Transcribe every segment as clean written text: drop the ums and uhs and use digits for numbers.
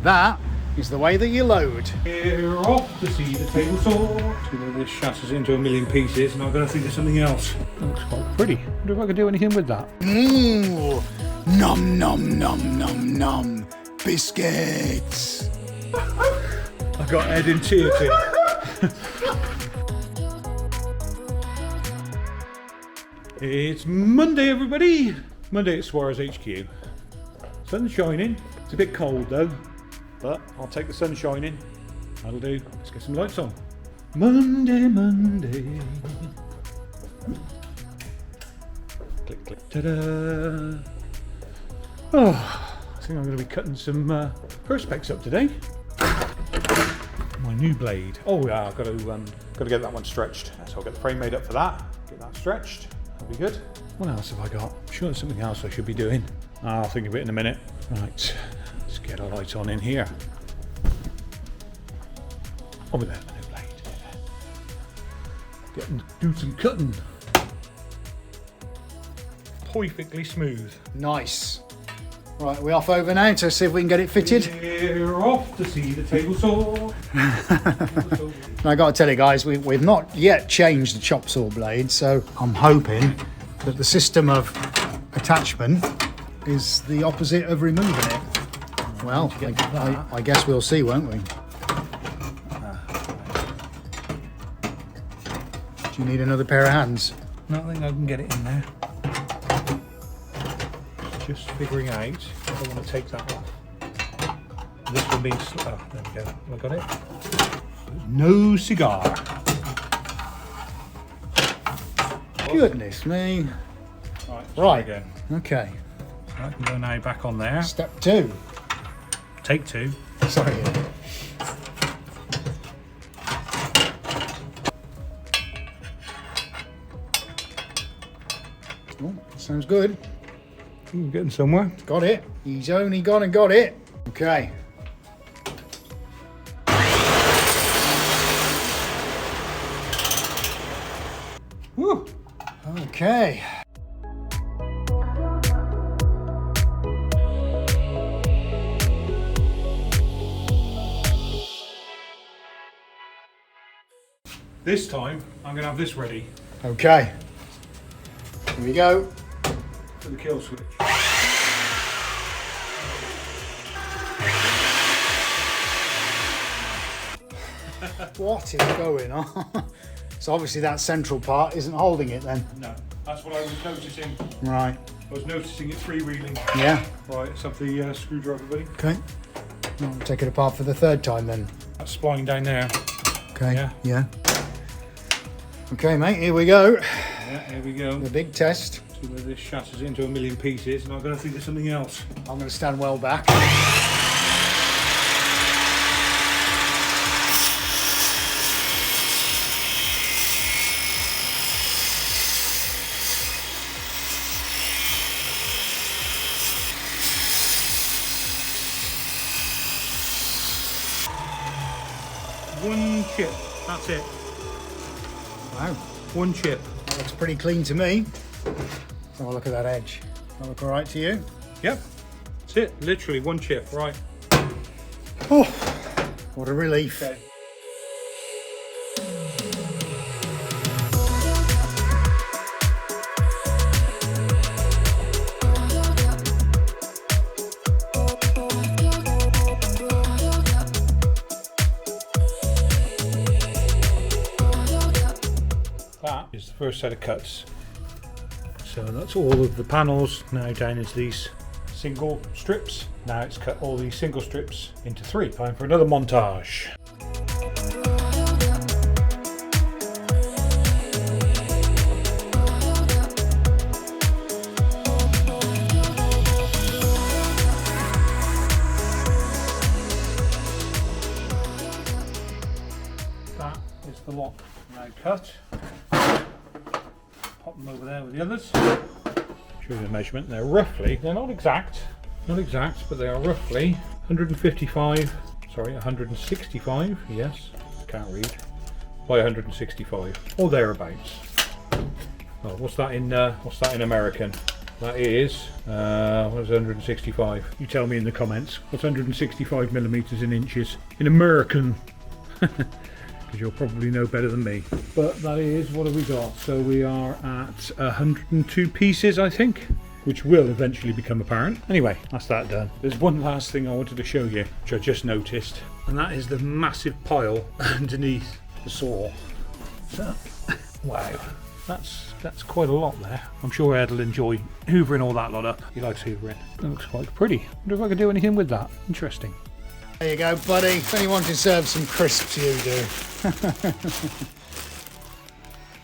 That is the way that you load. We're off to see the table saw. This shatters into a million pieces and I'm going to think of something else. Looks quite pretty. I wonder if I can do anything with that. Mmm. Nom nom nom nom nom. Biscuits. I got Ed in tears here. It's Monday, everybody. Monday at Suarez HQ. Sun's shining. It's a bit cold though, but I'll take the sun shining. That'll do. Let's get some lights on. Monday, Monday. Click, click. Ta-da! Oh, I think I'm going to be cutting some perspex up today. My new blade. Oh yeah, I've got to get that one stretched. So I'll get the frame made up for that. Get that stretched. That'll be good. What else have I got? I'm sure there's something else I should be doing. I'll think of it in a minute. Right, let's get our lights on in here. Over there, the new blade. Do some cutting. Perfectly smooth. Nice. Right, we're off over now to see if we can get it fitted. We're off to see the table saw. I got to tell you guys, we've not yet changed the chop saw blade, so I'm hoping that the system of attachment is the opposite of removing it. Well, I guess we'll see, won't we? Do you need another pair of hands? No, I think I can get it in there. Just figuring out if I want to take that off. This one being oh, there we go. Have I got it? No cigar. Goodness me. Right. Again. Okay. I can go now back on there. Step 2. Take 2. Sorry. Oh, sounds good. Ooh, getting somewhere. Got it. He's only gone and got it. Okay. Woo. Okay. This time, I'm going to have this ready Okay. Here we go. for the kill switch. What is going on? So obviously that central part isn't holding it then. No, that's what I was noticing. Right. I was noticing it freewheeling. Yeah. Right, let's have the screwdriver, buddy. Okay. I'll take it apart for the third time then. That spline down there. Okay. Yeah. Yeah. Okay, mate, here we go. Yeah, here we go. The big test. See where this shatters into a million pieces, and I'm going to think of something else. I'm going to stand well back. One chip, that's it. Wow. One chip. That looks pretty clean to me. Let's have a look at that edge. That look all right to you? Yep, that's it. Literally one chip, right. Oh, what a relief. Okay. That is the first set of cuts. So that's all of the panels now down as these single strips. Now it's cut all these single strips into 3. Time for another montage. That is the lot now cut. Pop them over there with the others. Show you the measurement. They're roughly, they're not exact, but they are roughly 165, yes, can't read, by 165, or thereabouts. Oh, what's that in American? That is, what's 165? You tell me in the comments. What's 165 millimeters in inches in American? Because you'll probably know better than me. But that is, what have we got? So we are at 102 pieces, I think, which will eventually become apparent. Anyway, that's that done. There's one last thing I wanted to show you, which I just noticed, and that is the massive pile underneath the saw. So, wow, that's quite a lot there. I'm sure Ed will enjoy hoovering all that lot up. He likes hoovering. It looks quite pretty. Wonder if I can do anything with that. Interesting. There you go, buddy. If anyone deserves some crisps, you do.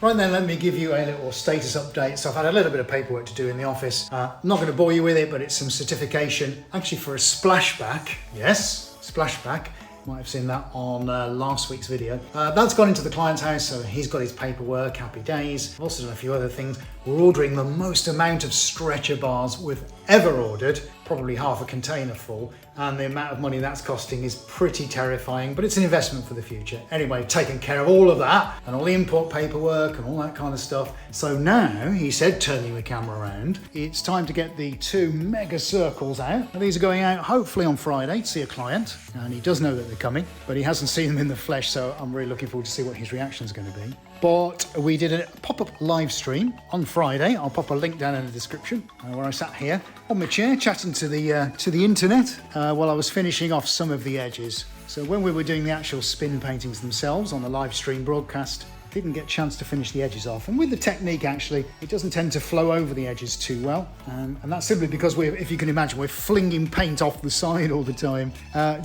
Right then, let me give you a little status update. So I've had a little bit of paperwork to do in the office. I'm not going to bore you with it, but it's some certification, actually for a splashback. Yes, splashback. Might have seen that on last week's video. That's gone into the client's house, so he's got his paperwork, happy days. I've also done a few other things. We're ordering the most amount of stretcher bars we've ever ordered, probably half a container full, and the amount of money that's costing is pretty terrifying, but it's an investment for the future. Anyway, taking care of all of that and all the import paperwork and all that kind of stuff. So now, he said, turning the camera around, it's time to get the 2 mega circles out. And these are going out hopefully on Friday to see a client, and he does know that they're coming, but he hasn't seen them in the flesh, so I'm really looking forward to see what his reaction is going to be. But we did a pop-up live stream on Friday. I'll pop a link down in the description where I sat here on my chair chatting to the internet while I was finishing off some of the edges. So when we were doing the actual spin paintings themselves on the live stream broadcast, didn't get a chance to finish the edges off. And with the technique, actually, it doesn't tend to flow over the edges too well. And that's simply because if you can imagine, we're flinging paint off the side all the time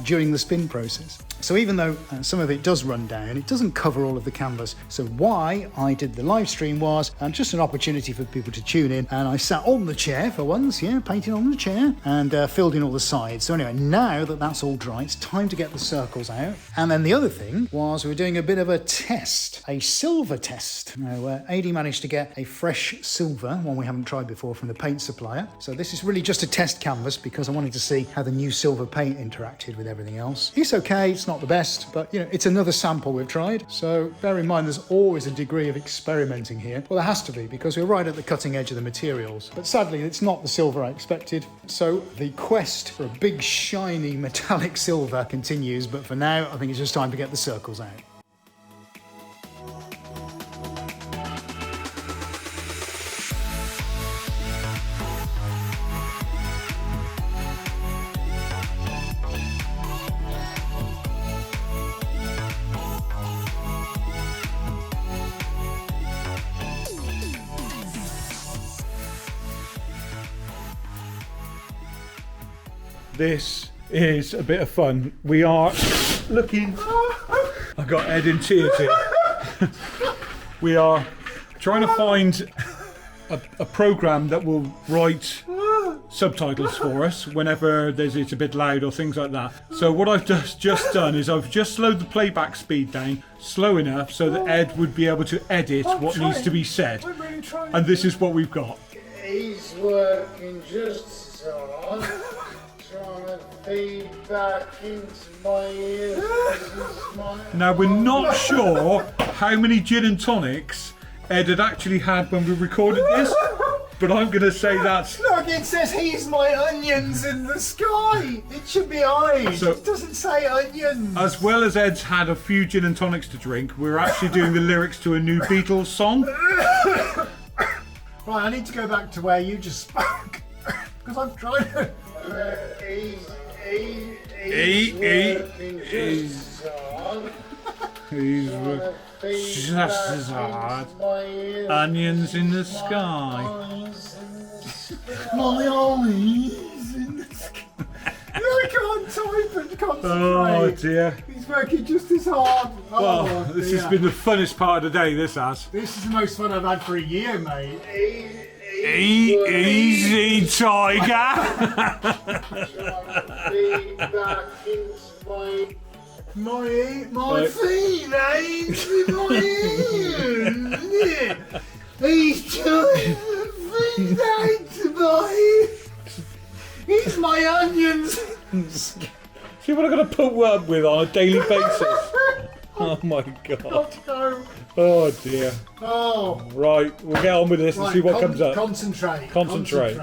during the spin process. So even though some of it does run down, it doesn't cover all of the canvas. So why I did the live stream was just an opportunity for people to tune in. And I sat on the chair for once, yeah, painting on the chair, and filled in all the sides. So anyway, now that that's all dry, it's time to get the circles out. And then the other thing was we were doing a bit of a test, a silver test. Now, AD managed to get a fresh silver, one we haven't tried before, from the paint supplier. So this is really just a test canvas because I wanted to see how the new silver paint interacted with everything else. It's okay, it's not the best, but you know, it's another sample we've tried. So bear in mind, there's always a degree of experimenting here. Well, there has to be, because we're right at the cutting edge of the materials. But sadly, it's not the silver I expected. So the quest for a big, shiny, metallic silver continues. But for now, I think it's just time to get the circles out. This is a bit of fun. We are looking... I got Ed in tears here. We are trying to find a program that will write subtitles for us whenever it's a bit loud or things like that. So what I've just done is I've just slowed the playback speed down slow enough so that Ed would be able to edit what needs to be said. And this is what we've got. He's working just so hard. Trying to feed back into my ears. Now we're not sure how many gin and tonics Ed had actually had when we recorded this, but I'm going to say that's... Look, it says he's my onions in the sky. It should be eyes. So, it doesn't say onions. As well as Ed's had a few gin and tonics to drink, we're actually doing the lyrics to a new Beatles song. Right, I need to go back to where you just spoke, because I'm trying to... He's just as hard. Onions in the sky. My eyes in the sky. I can't type and concentrate. Oh dear. He's working just as hard. Well, this has been the funnest part of the day, this has. This is the most fun I've had for a year, mate. Easy, tiger. My feet, my ears. He's trying to feed out my... He's my onions. See what I've got to put up with on a daily basis. Oh my god. No. Oh dear. Oh. Right, we'll get on with this and Right, see what comes up. Concentrate. Concentrate.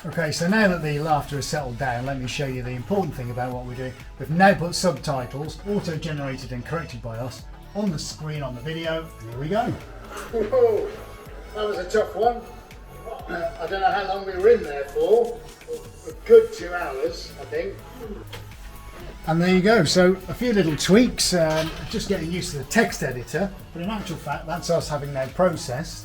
Okay, so now that the laughter has settled down, let me show you the important thing about what we're doing. We've now put subtitles, auto-generated and corrected by us, on the screen on the video, and here we go. Whoa, that was a tough one. I don't know how long we were in there for. A good 2 hours, I think. And there you go. So a few little tweaks, just getting used to the text editor, but in actual fact, that's us having now processed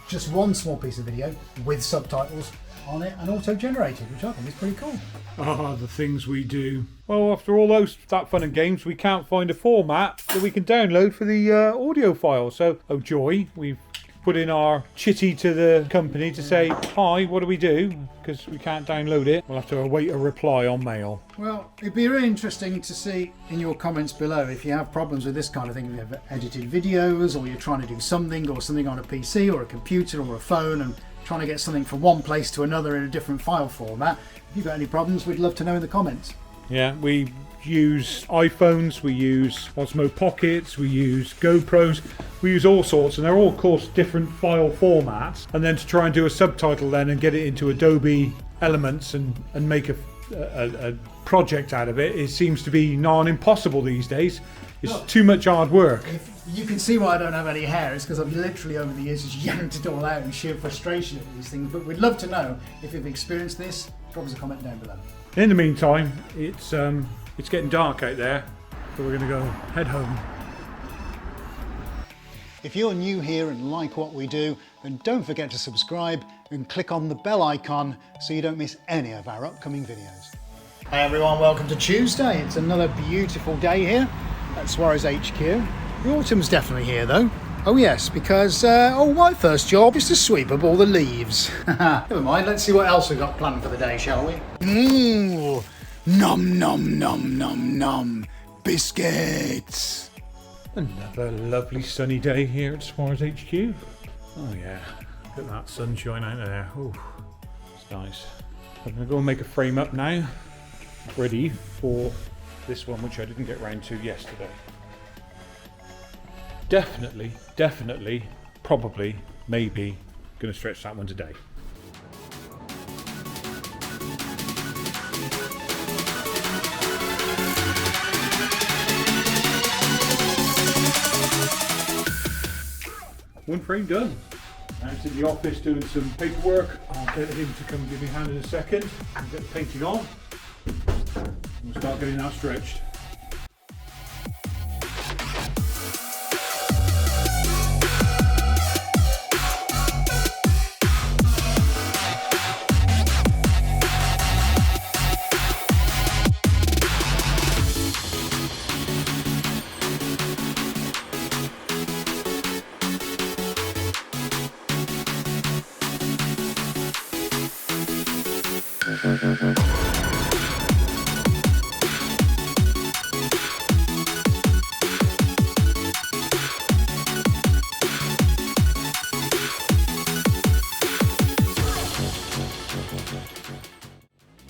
just one small piece of video with subtitles on it and auto-generated, which I think is pretty cool. Oh, the things we do. Well, after all that fun and games, we can't find a format that we can download for the audio file. So, oh joy, we've put in our chitty to the company to say, hi, what do we do? Because we can't download it. We'll have to await a reply on mail. Well, it'd be really interesting to see in your comments below if you have problems with this kind of thing. If you have edited videos, or you're trying to do something on a PC or a computer or a phone and trying to get something from one place to another in a different file format. If you've got any problems, we'd love to know in the comments. Yeah, we use iPhones, we use Osmo Pockets, we use GoPros, we use all sorts, and they're all, of course, different file formats. And then to try and do a subtitle then and get it into Adobe Elements and make a project out of it, it seems to be non-impossible these days. It's too much hard work. If you can see why I don't have any hair, it's because I've literally over the years just yanked it all out in sheer frustration at these things. But we'd love to know if you've experienced this. Drop us a comment down below. In the meantime, it's getting dark out there, so we're going to go head home. If you're new here and like what we do, then don't forget to subscribe and click on the bell icon so you don't miss any of our upcoming videos. Hi everyone, welcome to Tuesday. It's another beautiful day here at Suarez HQ. The autumn's definitely here though. Oh yes, because my first job is to sweep up all the leaves. Never mind, let's see what else we've got planned for the day, shall we? Mmm, nom nom nom nom nom, biscuits. Another lovely sunny day here at Suarez HQ. Oh yeah, look at that sunshine out there. Oh, it's nice. I'm going to go and make a frame up now, ready for this one, which I didn't get round to yesterday. Definitely, probably, maybe, going to stretch that one today. One frame done. Now it's in the office doing some paperwork. I'll get him to come give me a hand in a second and get the painting on. We'll start getting that stretched.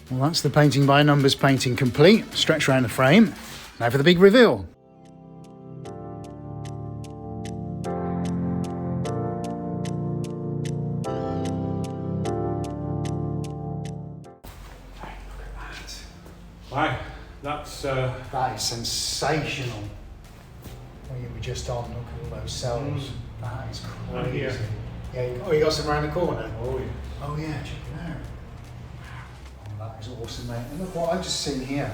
Well, that's the painting by numbers painting complete. Stretch around the frame. Now for the big reveal. Wow, that's That is sensational. What you were just on, look at all those cells. That is Right crazy. here. Yeah, you got some around the corner? oh yeah. Oh yeah, check it out. Oh, that is awesome, mate. And look what I've just seen here.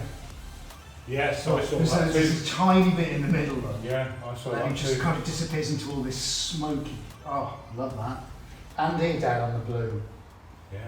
Yes, I saw There's that there's too. a tiny bit in the middle, look. Yeah, I saw And that it just too. kind of disappears into all this smoky. Oh, I love that. And here down on the blue. Yeah.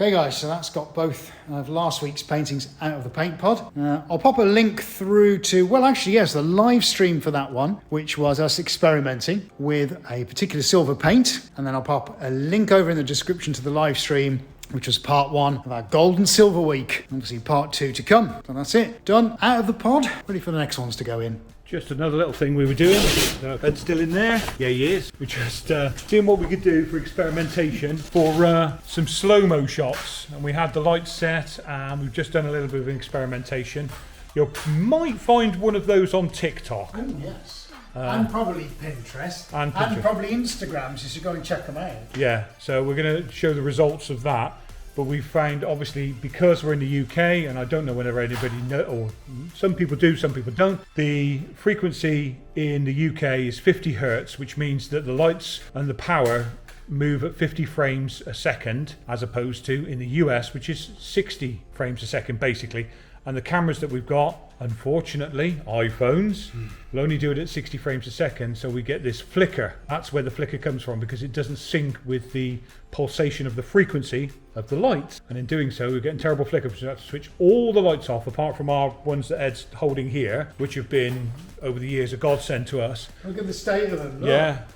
Okay guys, so that's got both of last week's paintings out of the paint pod. I'll pop a link through to, well actually yes, the live stream for that one, which was us experimenting with a particular silver paint. And then I'll pop a link over in the description to the live stream, which was part 1 of our Gold and Silver Week. Obviously part 2 to come. So that's it, done, out of the pod, ready for the next ones to go in. Just another little thing we were doing. Ed's still in there. Yeah, he is. We're just seeing what we could do for experimentation for some slow-mo shots. And we had the lights set and we've just done a little bit of experimentation. You might find one of those on TikTok. Oh, yes. And probably Pinterest. And probably Instagram, so you go and check them out. Yeah, so we're going to show the results of that. But we found, obviously, because we're in the UK, and I don't know whether anybody knows, or some people do, some people don't, the frequency in the UK is 50 hertz, which means that the lights and the power move at 50 frames a second, as opposed to in the US, which is 60 frames a second, basically. And the cameras that we've got, unfortunately, iPhones, will only do it at 60 frames a second, so we get this flicker. That's where the flicker comes from, because it doesn't sync with the pulsation of the frequency of the lights. And in doing so, we're getting terrible flicker, because we have to switch all the lights off, apart from our ones that Ed's holding here, which have been, over the years, a godsend to us. Look at the state of them. Look.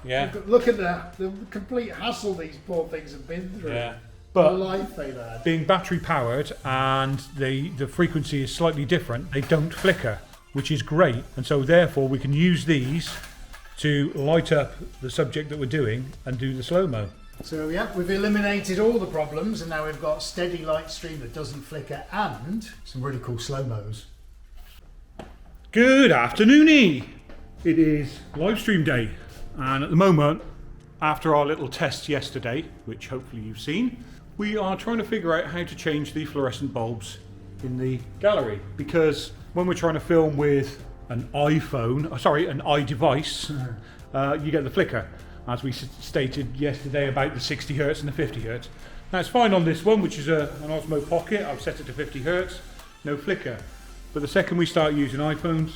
Yeah. Look at the complete hassle these poor things have been through. Yeah. But life they've had. Being battery powered and the frequency is slightly different, they don't flicker, which is great. And so therefore we can use these to light up the subject that we're doing and do the slow-mo. So yeah, we've eliminated all the problems and now we've got steady light stream that doesn't flicker and some really cool slow-mos. Good afternoony! It is live stream day, and at the moment, after our little test yesterday, which hopefully you've seen, we are trying to figure out how to change the fluorescent bulbs in the gallery, because when we're trying to film with an iPhone, an iDevice, you get the flicker, as we stated yesterday about the 60 hertz and the 50 hertz. Now it's fine on this one, which is an Osmo Pocket. I've set it to 50 hertz, no flicker. But the second we start using iPhones,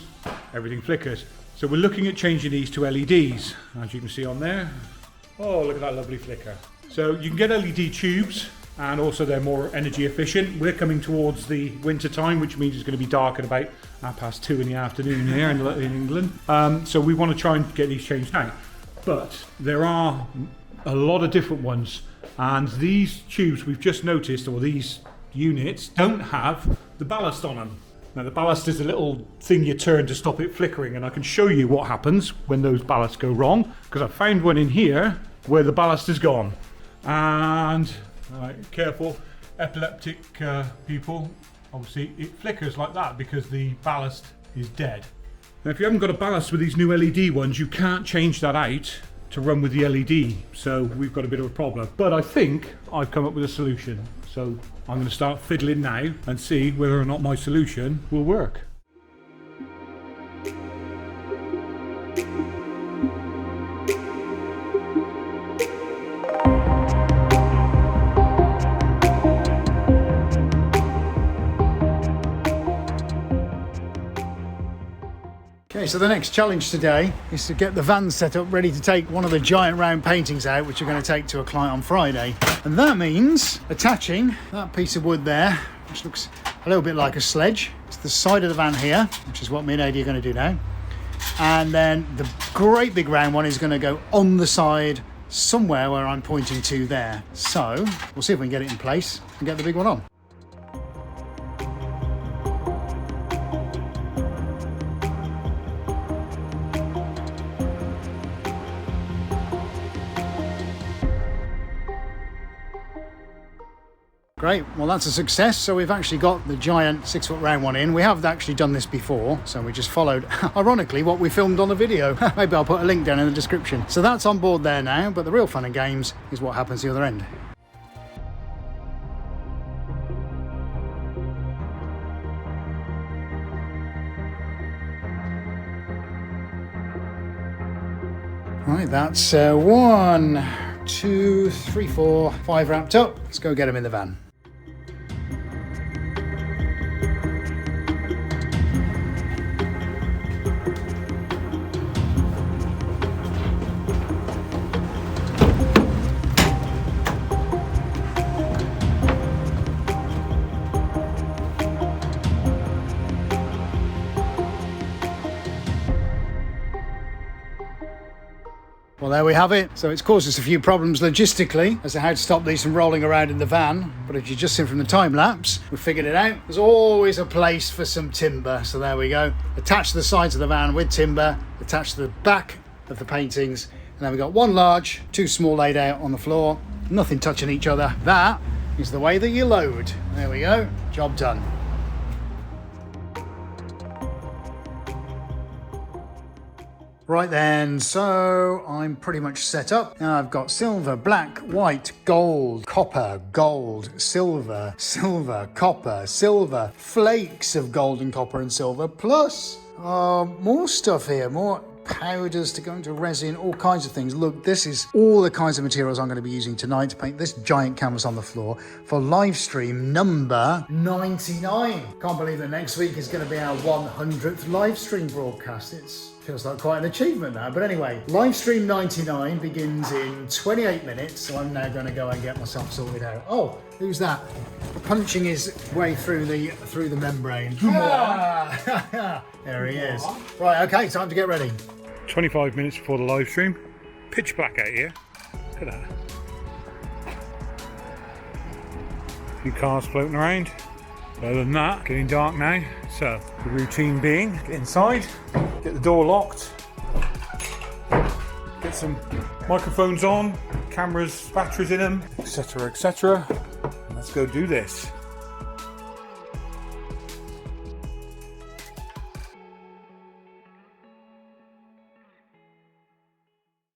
everything flickers. So we're looking at changing these to LEDs, as you can see on there. Oh, look at that lovely flicker. So you can get LED tubes, and also they're more energy efficient. We're coming towards the winter time, which means it's going to be dark at about 2:30 in the afternoon here in England. So we want to try and get these changed out. But there are a lot of different ones, and these tubes we've just noticed, or these units, don't have the ballast on them. Now the ballast is a little thing you turn to stop it flickering, and I can show you what happens when those ballasts go wrong, because I found one in here where the ballast is gone. And careful, epileptic people, obviously it flickers like that because the ballast is dead. Now if you haven't got a ballast with these new LED ones, you can't change that out to run with the LED, so we've got a bit of a problem. But I think I've come up with a solution, so I'm going to start fiddling now and see whether or not my solution will work. Okay, so the next challenge today is to get the van set up ready to take one of the giant round paintings out, which we're going to take to a client on Friday. And that means attaching that piece of wood there, which looks a little bit like a sledge, to the side of the van here, which is what me and Adi are going to do now. And then the great big round one is going to go on the side somewhere where I'm pointing to there. So we'll see if we can get it in place and get the big one on. Great, well that's a success. So we've actually got the giant 6-foot round one in. We have actually done this before, so we just followed, ironically, what we filmed on the video. Maybe I'll put a link down in the description. So that's on board there now, but the real fun and games is what happens the other end. Right, that's 1, 2, 3, 4, 5 wrapped up. Let's go get them in the van. Well, there we have it. So it's caused us a few problems logistically as to how to stop these from rolling around in the van. But as you just seen from the time lapse, we figured it out. There's always a place for some timber. So there we go. Attach to the sides of the van with timber, attach to the back of the paintings. And then we've got one large, two small laid out on the floor, nothing touching each other. That is the way that you load. There we go. Job done. Right then, so I'm pretty much set up. Now I've got silver, black, white, gold, copper, gold, silver, silver, copper, silver, flakes of gold and copper and silver, plus more stuff here, more powders to go into resin, all kinds of things. Look, this is all the kinds of materials I'm going to be using tonight to paint this giant canvas on the floor for live stream number 99. Can't believe that next week is going to be our 100th live stream broadcast. It feels like quite an achievement now. But anyway, live stream 99 begins in 28 minutes, so I'm now going to go and get myself sorted out. Oh, who's that? Punching his way through the membrane. Ah! There he is. Right, okay, time to get ready. 25 minutes before the live stream. Pitch black out here. Look at that. A few cars floating around. Other than that, getting dark now. So the routine being, get inside, get the door locked, get some microphones on, cameras, batteries in them, etc, etc. Let's go do this.